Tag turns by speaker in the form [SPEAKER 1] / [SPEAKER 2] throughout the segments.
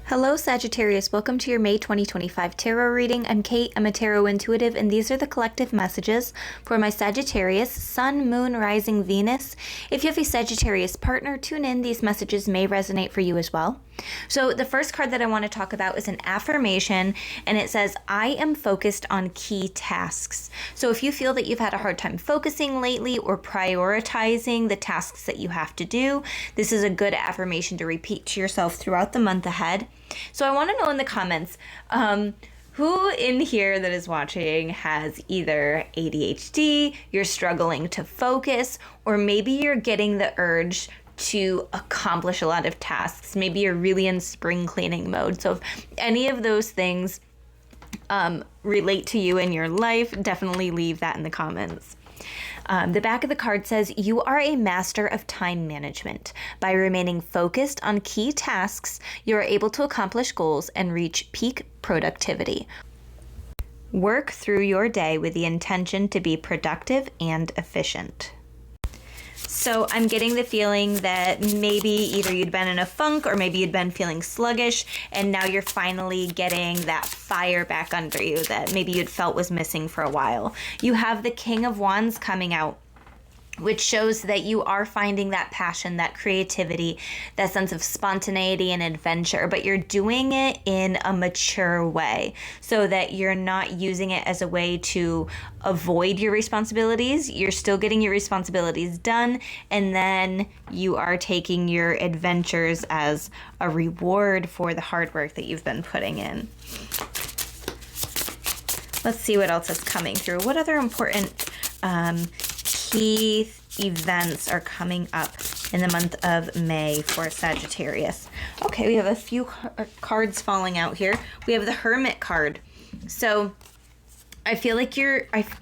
[SPEAKER 1] Hello Sagittarius, welcome to your May 2025 tarot reading. I'm Kate, I'm a tarot intuitive, and these are the collective messages for my Sagittarius, Sun, Moon, Rising, Venus. If you have a Sagittarius partner, tune in. These messages may resonate for you as well. So the first card that I want to talk about is an affirmation, and it says, I am focused on key tasks. So if you feel that you've had a hard time focusing lately or prioritizing the tasks that you have to do, this is a good affirmation to repeat to yourself throughout the month ahead. So I want to know in the comments, who in here that is watching has either ADHD, you're struggling to focus, or maybe you're getting the urge to accomplish a lot of tasks. Maybe you're really in spring cleaning mode. So if any of those things relate to you in your life, definitely leave that in the comments. The back of the card says, you are a master of time management. By remaining focused on key tasks, you are able to accomplish goals and reach peak productivity. Work through your day with the intention to be productive and efficient. So I'm getting the feeling that maybe either you'd been in a funk or maybe you'd been feeling sluggish, and now you're finally getting that fire back under you that maybe you'd felt was missing for a while. You have the King of Wands coming out, which shows that you are finding that passion, that creativity, that sense of spontaneity and adventure, but you're doing it in a mature way so that you're not using it as a way to avoid your responsibilities. You're still getting your responsibilities done, and then you are taking your adventures as a reward for the hard work that you've been putting in. Let's see what else is coming through. What other important key events are coming up in the month of May for Sagittarius? Okay, we have a few cards falling out here. We have the Hermit card. So I feel like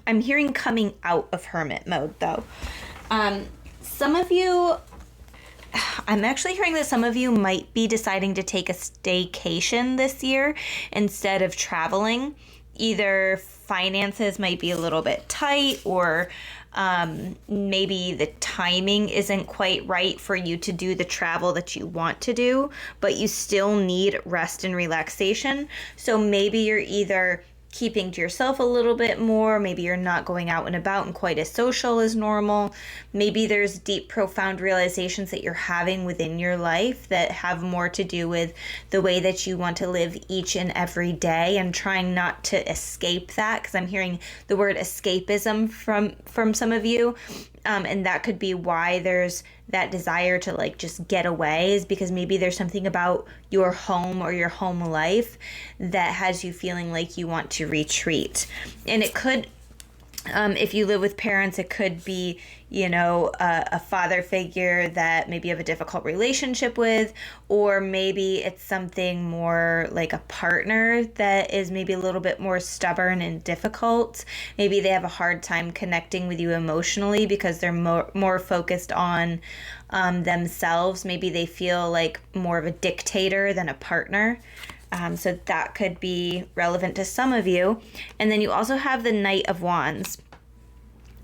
[SPEAKER 1] I'm hearing coming out of hermit mode though. Some of you, I'm actually hearing that some of you might be deciding to take a staycation this year instead of traveling. Either finances might be a little bit tight, or maybe the timing isn't quite right for you to do the travel that you want to do, but you still need rest and relaxation. So maybe you're either keeping to yourself a little bit more, maybe you're not going out and about and quite as social as normal. Maybe there's deep, profound realizations that you're having within your life that have more to do with the way that you want to live each and every day, and trying not to escape that, because I'm hearing the word escapism from some of you. And that could be why there's that desire to like just get away, is because maybe there's something about your home or your home life that has you feeling like you want to retreat. And it could, if you live with parents, it could be, a father figure that maybe you have a difficult relationship with, or maybe it's something more like a partner that is maybe a little bit more stubborn and difficult. Maybe they have a hard time connecting with you emotionally because they're more focused on themselves. Maybe they feel like more of a dictator than a partner. So that could be relevant to some of you. And then you also have the Knight of Wands.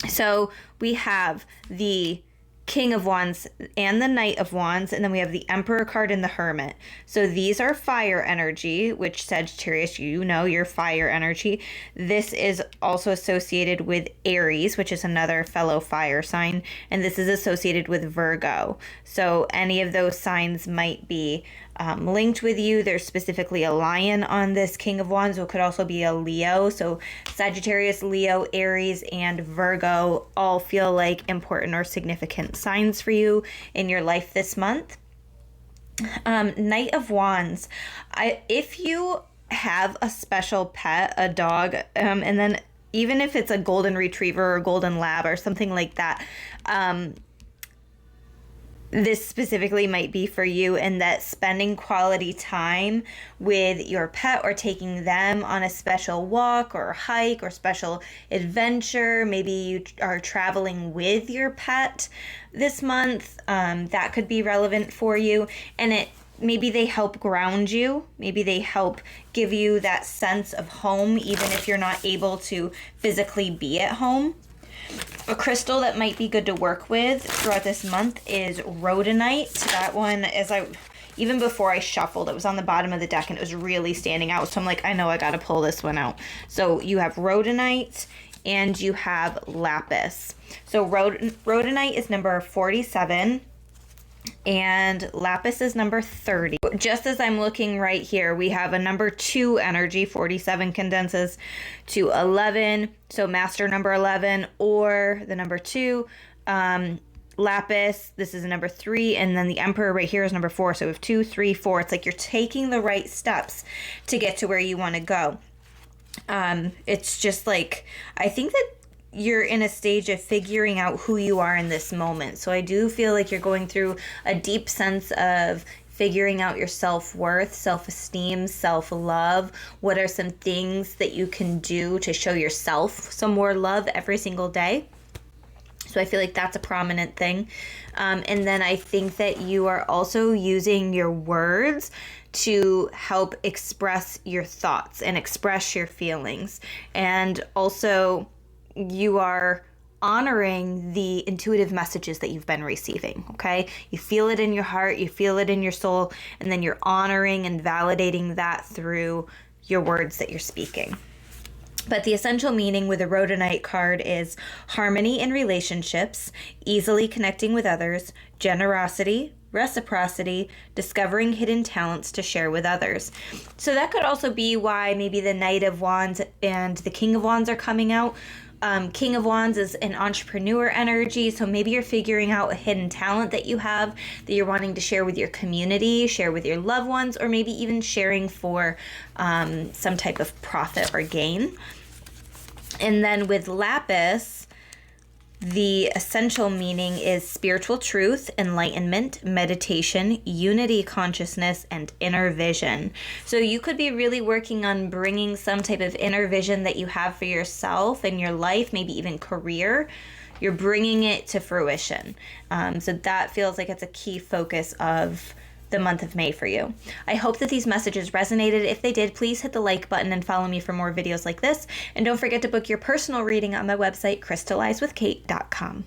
[SPEAKER 1] So we have the King of Wands and the Knight of Wands, and then we have the Emperor card and the Hermit. So these are fire energy, which Sagittarius, your fire energy. This is also associated with Aries, which is another fellow fire sign, and this is associated with Virgo. So any of those signs might be linked with you. There's specifically a lion on this King of Wands, so it could also be a Leo. So Sagittarius, Leo, Aries, and Virgo all feel like important or significant signs for you in your life this month. Knight of Wands. If you have a special pet, a dog, and then even if it's a golden retriever or golden lab or something like that, this specifically might be for you, in that spending quality time with your pet or taking them on a special walk or hike or special adventure. Maybe you are traveling with your pet this month. That could be relevant for you. And maybe they help ground you. Maybe they help give you that sense of home, even if you're not able to physically be at home. A crystal that might be good to work with throughout this month is rhodonite. That one, as even before I shuffled, it was on the bottom of the deck and it was really standing out. So I'm like, I know I got to pull this one out. So you have rhodonite and you have lapis. So rhodonite is number 47 and lapis is number 30. Just as I'm looking right here, we have a number 2 energy. 47 condenses to 11. So master number 11 or the number 2. Lapis, this is a number 3, and then the emperor right here is number 4. So we have 2, 3, 4. It's like you're taking the right steps to get to where you want to go. It's just like, I think that you're in a stage of figuring out who you are in this moment. So I do feel like you're going through a deep sense of figuring out your self-worth, self-esteem, self-love. What are some things that you can do to show yourself some more love every single day? So I feel like that's a prominent thing. And then I think that you are also using your words to help express your thoughts and express your feelings. And also you are honoring the intuitive messages that you've been receiving, okay? You feel it in your heart, you feel it in your soul, and then you're honoring and validating that through your words that you're speaking. But the essential meaning with the rhodonite card is harmony in relationships, easily connecting with others, generosity, reciprocity, discovering hidden talents to share with others. So that could also be why maybe the Knight of Wands and the King of Wands are coming out. King of Wands is an entrepreneur energy, so maybe you're figuring out a hidden talent that you have that you're wanting to share with your community, share with your loved ones, or maybe even sharing for some type of profit or gain. And then with lapis, the essential meaning is spiritual truth, enlightenment, meditation, unity consciousness, and inner vision. So you could be really working on bringing some type of inner vision that you have for yourself and your life, maybe even career. You're bringing it to fruition. So that feels like it's a key focus of the month of May for you. I hope that these messages resonated. If they did, please hit the like button and follow me for more videos like this. And don't forget to book your personal reading on my website, crystallizewithkate.com.